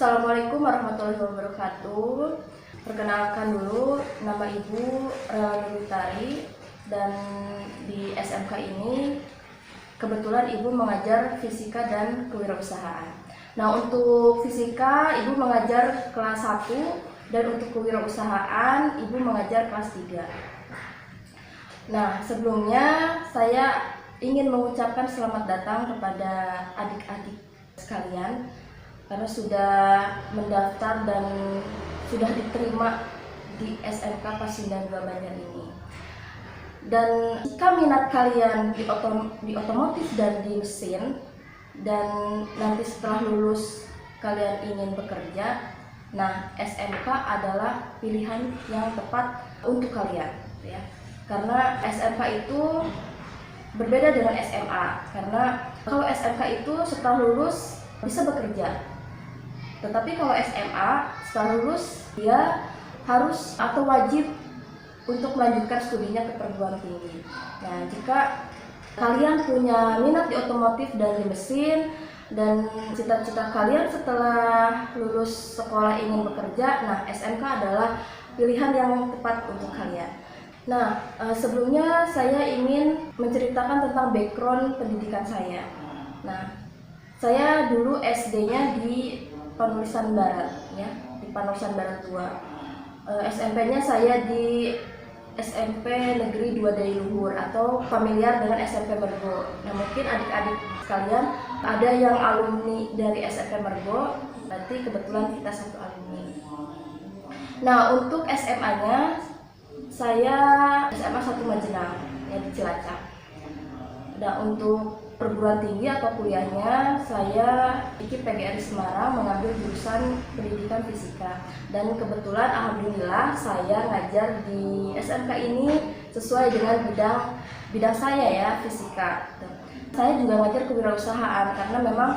Assalamualaikum warahmatullahi wabarakatuh. Perkenalkan dulu, nama Ibu Relani Witari, dan di SMK ini kebetulan Ibu mengajar fisika dan kewirausahaan. Nah, untuk fisika Ibu mengajar kelas 1 dan untuk kewirausahaan Ibu mengajar kelas 3. Nah, sebelumnya saya ingin mengucapkan selamat datang kepada adik-adik sekalian karena sudah mendaftar dan sudah diterima di SMK Pasundan 2 Banjar ini. Dan jika minat kalian di otomotif dan di mesin, dan nanti setelah lulus kalian ingin bekerja, nah SMK adalah pilihan yang tepat untuk kalian, ya. Karena SMK itu berbeda dengan SMA, karena kalau SMK itu setelah lulus bisa bekerja. Tetapi kalau SMA setelah lulus dia harus atau wajib untuk melanjutkan studinya ke perguruan tinggi. Nah, jika kalian punya minat di otomotif dan di mesin dan cita-cita kalian setelah lulus sekolah ingin bekerja, nah SMK adalah pilihan yang tepat untuk kalian. Nah, sebelumnya saya ingin menceritakan tentang background pendidikan saya. Nah, saya dulu SD-nya di Panulisan Barat, ya, di Panulisan Barat 2. SMP-nya saya di SMP Negeri 2 Dayluhur atau familiar dengan SMP Mergo. Nah, mungkin adik-adik sekalian ada yang alumni dari SMP Mergo, berarti kebetulan kita satu alumni. Nah, untuk SMA-nya saya SMA 1 Majenang, ya, di Cilacap. Nah, untuk perguruan tinggi atau kuliahnya saya di PGRI Semarang mengambil jurusan pendidikan fisika, dan kebetulan alhamdulillah saya ngajar di SMK ini sesuai dengan bidang saya, ya, fisika. Saya juga ngajar kewirausahaan karena memang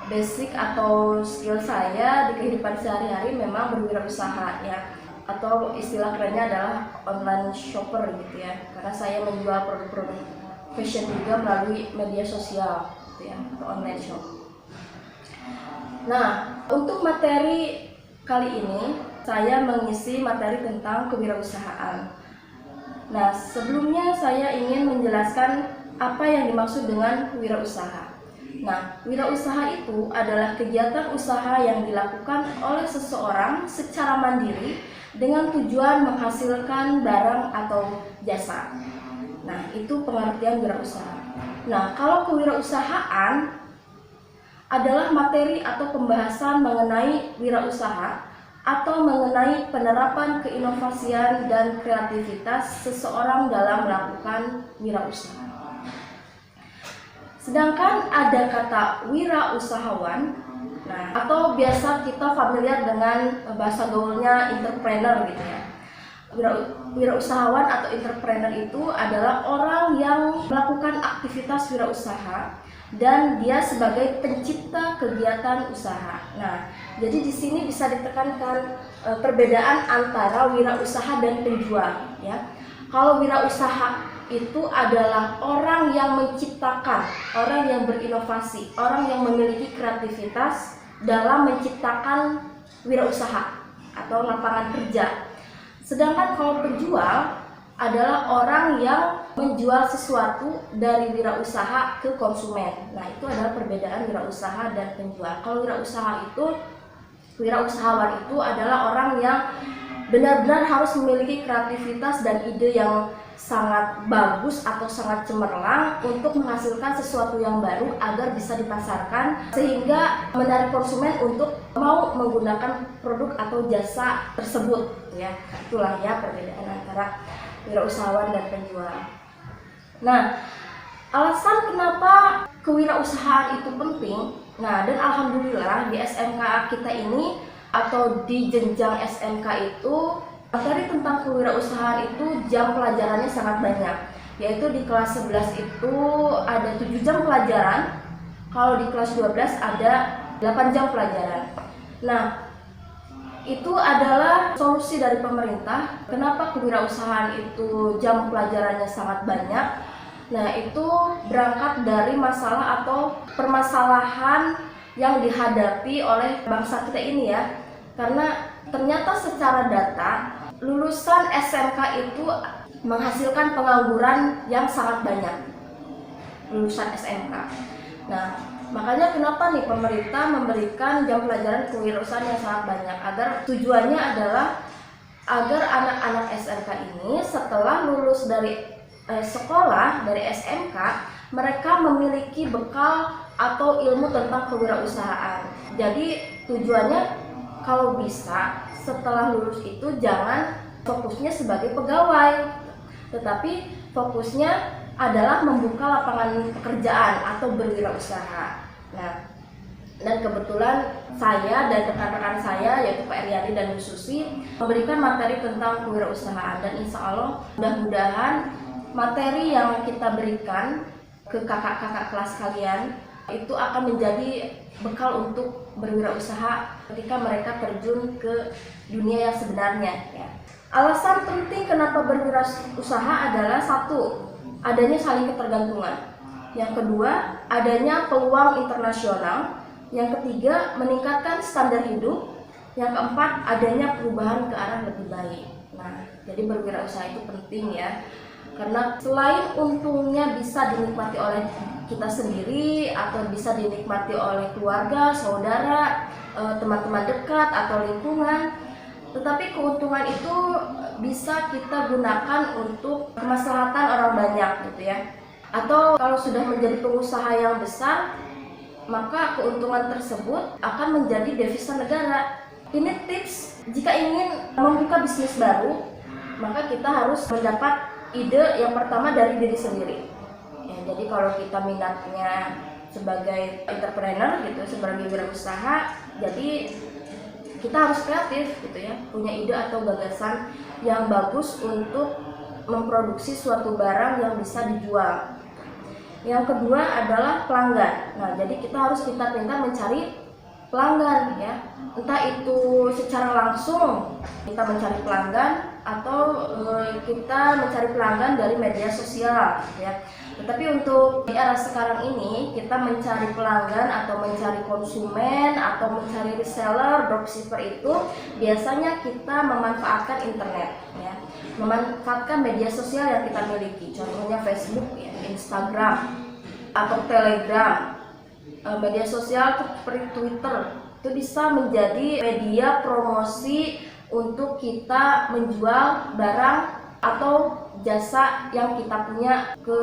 basic atau skill saya di kehidupan sehari-hari memang berwirausaha, ya, atau istilah kerennya adalah online shopper gitu, ya, karena saya menjual produk-produk fashion juga melalui media sosial gitu, ya, atau online shop. Nah, untuk materi kali ini saya mengisi materi tentang kewirausahaan. Nah, sebelumnya saya ingin menjelaskan apa yang dimaksud dengan wirausaha. Nah, wirausaha itu adalah kegiatan usaha yang dilakukan oleh seseorang secara mandiri dengan tujuan menghasilkan barang atau jasa. Nah, itu pengertian wirausaha. Nah, kalau kewirausahaan adalah materi atau pembahasan mengenai wirausaha atau mengenai penerapan keinovasian dan kreativitas seseorang dalam melakukan wirausaha. Sedangkan ada kata wirausahawan, nah, atau biasa kita familiar dengan bahasa gaulnya entrepreneur gitu, ya. Wirausahawan atau entrepreneur itu adalah orang yang melakukan aktivitas wirausaha dan dia sebagai pencipta kegiatan usaha. Nah, jadi di sini bisa ditekankan perbedaan antara wirausaha dan penjual, ya. Kalau wirausaha itu adalah orang yang menciptakan, orang yang berinovasi, orang yang memiliki kreativitas dalam menciptakan wirausaha atau lapangan kerja. Sedangkan kalau penjual adalah orang yang menjual sesuatu dari wirausaha ke konsumen. Nah, itu adalah perbedaan wirausaha dan penjual. Kalau wirausahawan itu adalah orang yang benar-benar harus memiliki kreativitas dan ide yang sangat bagus atau sangat cemerlang untuk menghasilkan sesuatu yang baru agar bisa dipasarkan sehingga menarik konsumen untuk mau menggunakan produk atau jasa tersebut, ya. Itulah, ya, perbedaan antara wirausahawan dan penjual. Nah, alasan kenapa kewirausahaan itu penting, nah, dan alhamdulillah di SMK kita ini atau di jenjang SMK itu materi tentang kewirausahaan itu jam pelajarannya sangat banyak, yaitu di kelas 11 itu ada 7 jam pelajaran, kalau di kelas 12 ada 8 jam pelajaran. Nah, itu adalah solusi dari pemerintah. Kenapa kewirausahaan itu jam pelajarannya sangat banyak? Nah, itu berangkat dari masalah atau permasalahan yang dihadapi oleh bangsa kita ini ya. Karena ternyata secara data lulusan SMK itu menghasilkan pengangguran yang sangat banyak, lulusan SMK. Nah, makanya kenapa nih pemerintah memberikan jam pelajaran kewirausahaan yang sangat banyak, agar tujuannya adalah agar anak-anak SMK ini setelah lulus dari sekolah dari SMK, mereka memiliki bekal atau ilmu tentang kewirausahaan. Jadi tujuannya kalau bisa setelah lulus itu jangan fokusnya sebagai pegawai, tetapi fokusnya adalah membuka lapangan pekerjaan atau berwirausaha. Nah, dan kebetulan saya dan rekan-rekan saya yaitu Pak Eryadi dan Bu Susi memberikan materi tentang kewirausahaan, dan insya Allah mudah-mudahan materi yang kita berikan ke kakak-kakak kelas kalian itu akan menjadi bekal untuk berwirausaha ketika mereka terjun ke dunia yang sebenarnya ya. Alasan penting kenapa berwirausaha adalah satu, adanya saling ketergantungan. Yang kedua, adanya peluang internasional. Yang ketiga, meningkatkan standar hidup. Yang keempat, adanya perubahan ke arah lebih baik. Nah, jadi berwirausaha itu penting ya. Karena selain untungnya bisa dinikmati oleh kita sendiri atau bisa dinikmati oleh keluarga, saudara, teman-teman dekat atau lingkungan, tetapi keuntungan itu bisa kita gunakan untuk kemaslahatan orang banyak gitu ya. Atau kalau sudah menjadi pengusaha yang besar, maka keuntungan tersebut akan menjadi devisa negara. Ini tips jika ingin membuka bisnis baru, maka kita harus mendapat ide yang pertama dari diri sendiri. Ya, jadi kalau kita minatnya sebagai entrepreneur gitu, sebagai wirausaha, jadi kita harus kreatif gitu ya, punya ide atau gagasan yang bagus untuk memproduksi suatu barang yang bisa dijual. Yang kedua adalah pelanggan. Nah, jadi kita harus pintar-pintar mencari pelanggan ya. Entah itu secara langsung kita mencari pelanggan atau kita mencari pelanggan dari media sosial ya. Tetapi untuk di era sekarang ini kita mencari pelanggan atau mencari konsumen atau mencari reseller, dropshipper itu biasanya kita memanfaatkan internet ya. Memanfaatkan media sosial yang kita miliki. Contohnya Facebook ya, Instagram atau Telegram. Media sosial seperti Twitter itu bisa menjadi media promosi untuk kita menjual barang atau jasa yang kita punya ke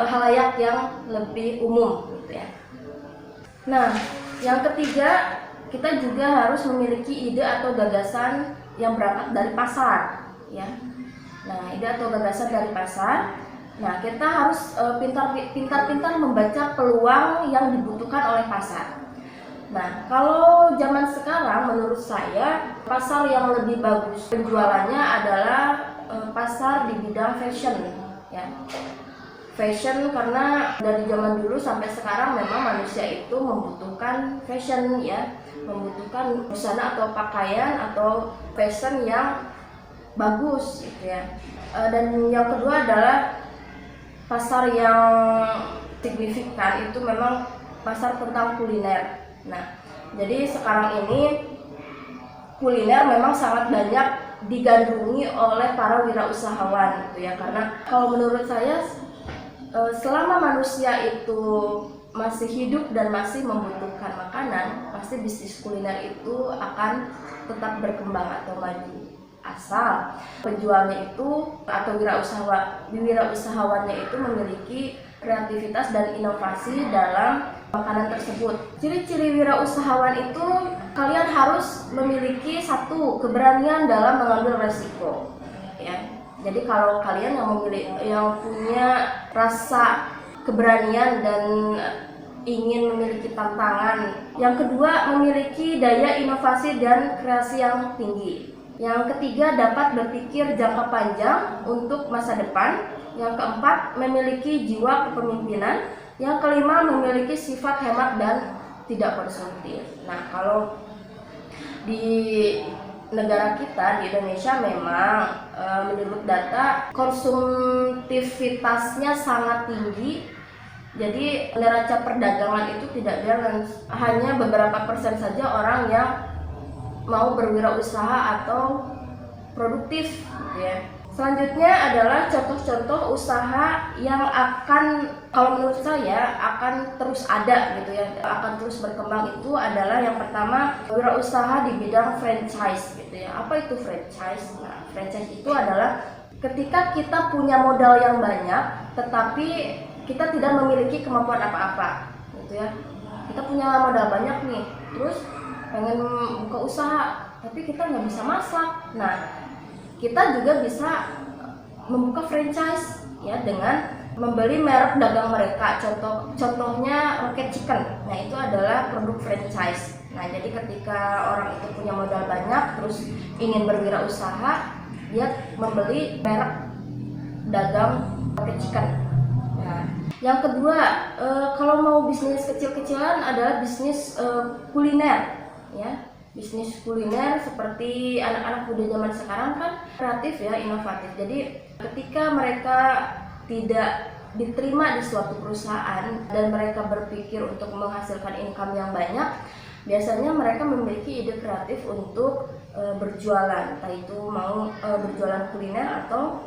halayak yang lebih umum gitu ya. Nah, yang ketiga, kita juga harus memiliki ide atau gagasan yang berangkat dari pasar ya. Nah, ide atau gagasan dari pasar. Nah, kita harus pintar-pintar membaca peluang yang dibutuhkan oleh pasar. Nah, kalau zaman sekarang menurut saya pasar yang lebih bagus penjualannya adalah pasar di bidang fashion ya. Fashion karena dari zaman dulu sampai sekarang memang manusia itu membutuhkan fashion ya, membutuhkan busana atau pakaian atau fashion yang bagus gitu ya. Dan yang kedua adalah pasar yang signifikan itu memang pasar tentang kuliner. Nah, jadi sekarang ini kuliner memang sangat banyak digandrungi oleh para wirausahawan gitu ya. Karena kalau menurut saya selama manusia itu masih hidup dan masih membutuhkan makanan, pasti bisnis kuliner itu akan tetap berkembang atau maju. Asal penjualnya itu atau wirausahawannya itu memiliki kreativitas dan inovasi dalam makanan tersebut. Ciri-ciri wirausahawan itu kalian harus memiliki satu, keberanian dalam mengambil resiko ya. Jadi kalau kalian yang punya rasa keberanian dan ingin memiliki tantangan, yang kedua memiliki daya inovasi dan kreasi yang tinggi. Yang ketiga, dapat berpikir jangka panjang untuk masa depan. Yang keempat, memiliki jiwa kepemimpinan. Yang kelima, memiliki sifat hemat dan tidak konsumtif. Nah, kalau di negara kita di Indonesia memang menurut data konsumtivitasnya sangat tinggi Jadi neraca perdagangan itu tidak balance. Hanya beberapa persen saja orang yang mau berwirausaha atau produktif, gitu ya. Selanjutnya adalah contoh-contoh usaha yang akan, kalau menurut saya akan terus ada gitu ya, akan terus berkembang. Itu adalah yang pertama, wirausaha di bidang franchise gitu ya. Apa itu franchise? Nah, franchise itu adalah ketika kita punya modal yang banyak tetapi kita tidak memiliki kemampuan apa-apa gitu ya. Kita punya modal banyak nih, terus pengen buka usaha tapi kita nggak bisa masak. Nah, kita juga bisa membuka franchise ya dengan membeli merek dagang mereka. Contohnya Rocket Chicken. Nah, itu adalah produk franchise. Nah, jadi ketika orang itu punya modal banyak terus ingin berwirausaha, dia membeli merek dagang Rocket Chicken. Nah, yang kedua, kalau mau bisnis kecil-kecilan adalah bisnis kuliner ya. Bisnis kuliner seperti anak-anak muda zaman sekarang kan kreatif ya, inovatif. Jadi ketika mereka tidak diterima di suatu perusahaan dan mereka berpikir untuk menghasilkan income yang banyak, biasanya mereka memiliki ide kreatif untuk berjualan, entah itu mau berjualan kuliner atau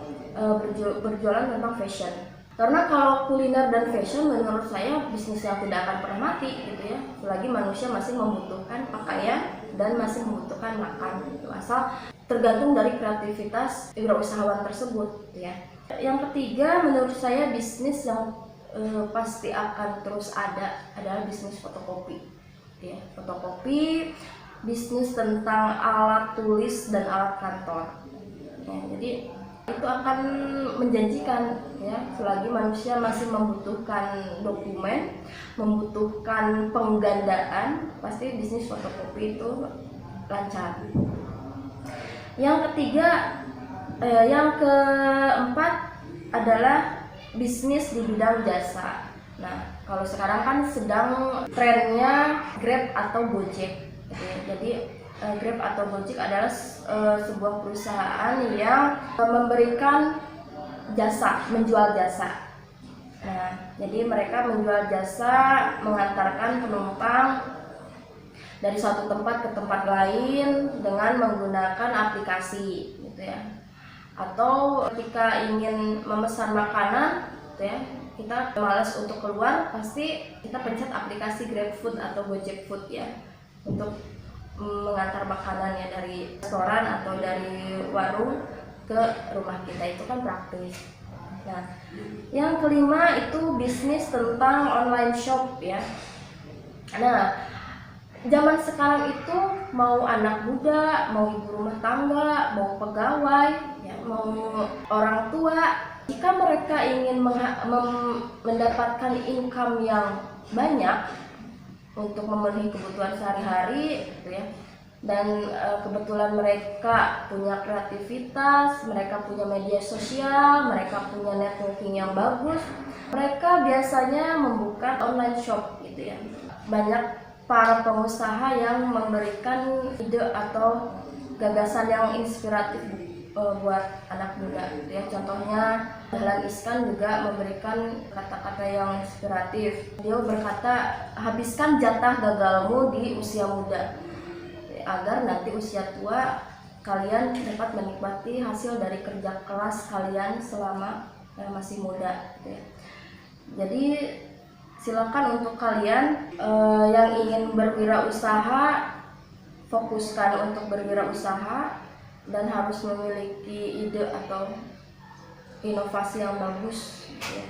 berjualan tentang fashion. Karena kalau kuliner dan fashion menurut saya bisnis yang tidak akan pernah mati gitu ya, selagi manusia masih membutuhkan pakaian dan masih membutuhkan makan gitu, asal tergantung dari kreativitas wirausahawan tersebut gitu ya. Yang ketiga menurut saya bisnis yang pasti akan terus ada adalah bisnis fotokopi gitu ya. Fotokopi, bisnis tentang alat tulis dan alat kantor ya, jadi itu akan menjanjikan ya, selagi manusia masih membutuhkan dokumen, membutuhkan penggandaan, pasti bisnis fotokopi itu lancar. Yang ketiga, yang keempat adalah bisnis di bidang jasa. Nah, kalau sekarang kan sedang trennya Grab atau Gojek gitu ya. Jadi Grab atau Gojek adalah sebuah perusahaan yang memberikan jasa, menjual jasa. Nah, jadi mereka menjual jasa mengantarkan penumpang dari satu tempat ke tempat lain dengan menggunakan aplikasi gitu ya. Atau ketika ingin memesan makanan gitu ya, kita malas untuk keluar, pasti kita pencet aplikasi GrabFood atau Gojek Food ya, untuk mengantar makanannya dari restoran atau dari warung ke rumah kita. Itu kan praktis. Nah, yang kelima itu bisnis tentang online shop ya. Nah, zaman sekarang itu mau anak muda, mau ibu rumah tangga, mau pegawai, ya, mau orang tua, jika mereka ingin mendapatkan income yang banyak untuk memenuhi kebutuhan sehari-hari gitu ya, dan kebetulan mereka punya kreativitas, mereka punya media sosial, mereka punya networking yang bagus, mereka biasanya membuka online shop gitu ya. Banyak para pengusaha yang memberikan ide atau gagasan yang inspiratif buat anak muda gitu ya. Contohnya Dahlan Iskan juga memberikan kata-kata yang inspiratif. Dia berkata, habiskan jatah gagalmu di usia muda agar nanti usia tua kalian dapat menikmati hasil dari kerja keras kalian selama masih muda gitu ya. Jadi silakan untuk kalian yang ingin berwirausaha, fokuskan untuk berwirausaha dan harus memiliki ide atau inovasi yang bagus ya.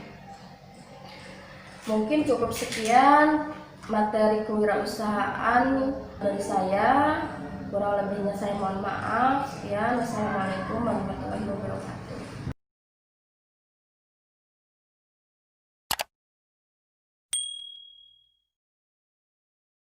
Mungkin cukup sekian materi kewirausahaan dari saya, kurang lebihnya saya mohon maaf ya. Wassalamualaikum warahmatullahi wabarakatuh.